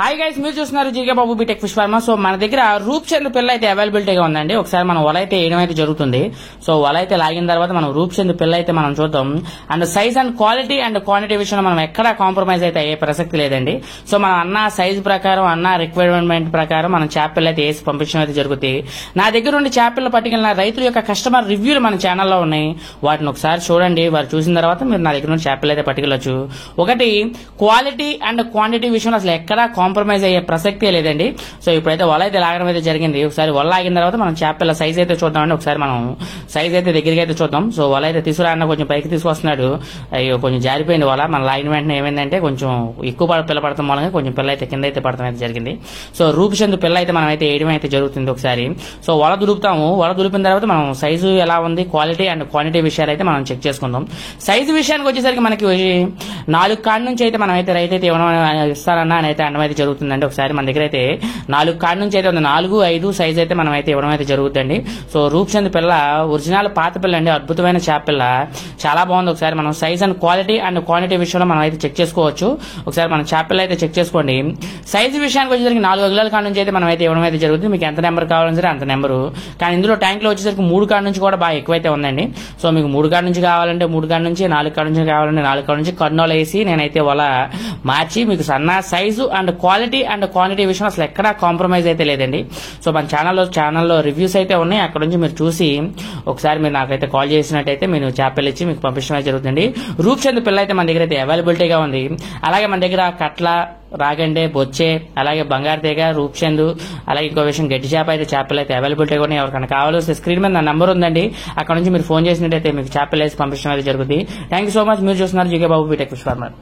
Hi guys, మీరు చూస్తున్నారు GK బాబు BTech fish pharma. So మన దగ్గర రూప్చంద్ పిల్ల అయితే అవైలబిలిటీగా ఉందండి. ఒకసారి మనం వల అయితే వేయడం అయితే జరుగుతుంది. సో వల అయితే లాగిన తర్వాత మనం రూప్చంద్ పిల్ల అయితే మనం చూద్దాం. And size and quality and quantity విషయంలో మనం ఎక్కడా కాంప్రమైజ్ అయితే అయ్యే ప్రసక్తి లేదండి. సో మనం అన్న సైజ్ ప్రకారం అన్న రిక్వైర్మెంట్ ప్రకారం మనం చేపలు అయితే వేసి పంపించడం అయితే జరుగుతుంది. నా దగ్గర ఉండి చేపలు పట్టుకెళ్ళిన రైతుల యొక్క కస్టమర్ రివ్యూలు మన ఛానల్లో ఉన్నాయి. వాటిని ఒకసారి చూడండి. వారు చూసిన తర్వాత మీరు నా దగ్గర నుండి చేపలు అయితే పట్టుకెళ్ళొచ్చు. ఒకటి, క్వాలిటీ అండ్ క్వాంటిటీ విషయంలో అసలు ఎక్కడా కాంప్రమైజ్ అయ్యే ప్రసక్తే లేదండి. సో ఇప్పుడైతే వల అయితే లాగడం అయితే జరిగింది. ఒకసారి వల లాగిన తర్వాత మనం చేపల సైజ్ అయితే చూద్దామండి. ఒకసారి మనం సైజ్ అయితే దగ్గరికి అయితే చూద్దాం. సో వల అయితే తీసుకురాన్న కొంచెం పైకి తీసుకొస్తున్నాడు. అయ్యో కొంచెం జారిపోయింది వల. మన లాగిన వెంటనే ఏమైందంటే కొంచెం ఎక్కువ పిల్ల పడతాం మూలంగా కొంచెం పిల్ల అయితే కింద అయితే పడతాం అయితే జరిగింది. సో రూపచంద్ పిల్ల అయితే మనం అయితే వేయడం అయితే జరుగుతుంది. ఒకసారి సో వల దులుపుతాము. వల దులిపిన తర్వాత మనం సైజు ఎలా ఉంది, క్వాలిటీ అండ్ క్వాంటిటీ విషయాలు అయితే మనం చెక్ చేసుకుందాం. సైజు విషయానికి వచ్చేసరికి మనకి 4 కాడి నుంచి అయితే మనం అయితే రైతు అయితే ఇస్తారన్నా అని అయితే అనడం అయితే జరుగుతుందండి. ఒకసారి మన దగ్గర అయితే 4 కాడి నుంచి అయితే 4, 5 సైజ్ అయితే మనం అయితే ఇవ్వడం అయితే జరుగుతుందండి. సో రూపచంద్ పిల్ల ఒరిజినల్ పాత పిల్ల అండి, అద్భుతమైన చేప పిల్ల, చాలా బాగుంది. ఒకసారి మనం size and quality and quantity విషయంలో మనం అయితే చెక్ చేసుకోవచ్చు. ఒకసారి మన చేప పిల్ల అయితే చెక్ చేసుకోండి. సైజు విషయానికి వచ్చేసరికి 4 అగుళాల కాడి నుంచి అయితే మనం అయితే ఇవ్వడం అయితే జరుగుతుంది. మీకు ఎంత నెంబర్ కావాలని సరే అంత నెంబరు. కానీ ఇందులో ట్యాంక్ లో వచ్చేసరికి 3 కాడి నుంచి కూడా బాగా ఎక్కువైతే ఉందండి. సో మీకు 3 కాడి నుంచి కావాలంటే 3 కాడి నుంచి, 4 కాడి నుంచి కావాలంటే 4 కాడి నుంచి కన్నులు వేసి నేనైతే వల మార్చి మీకు సన్న size and quality and quantity విషయం అసలు ఎక్కడా కాంప్రమైజ్ అయితే లేదండి. సో మన ఛానల్లో రివ్యూస్ అయితే ఉన్నాయి. అక్కడ నుంచి మీరు చూసి ఒకసారి మీరు నాకైతే కాల్ చేసినట్టయితే మీరు చేపలు ఇచ్చి మీకు పంపించడం అయితే జరుగుతుంది. రూపచంద్ పిల్ల అయితే మన దగ్గర అయితే అవైలబిలిటీగా ఉంది. అలాగే మన దగ్గర కట్ల, రాగండే, బొచ్చే, అలాగే బంగారు తీగ, రూపచంద్, అలాగే ఇంకో విషయం గడ్డి చేప అయితే చేపలు అయితే అవైలబిలిటీగా ఉన్నాయి. ఎవరికైనా కావాల్సి స్క్రీన్ మీద నా నెంబర్ ఉందండి. అక్కడ నుంచి మీరు ఫోన్ చేసినట్టయితే మీకు చేపలు వేసి పంపించడం అయితే జరుగుతుంది. Thank you so much. మీరు చూస్తున్నారు జీకే బాబు బీటెక్ ఫిష్ ఫార్మర్.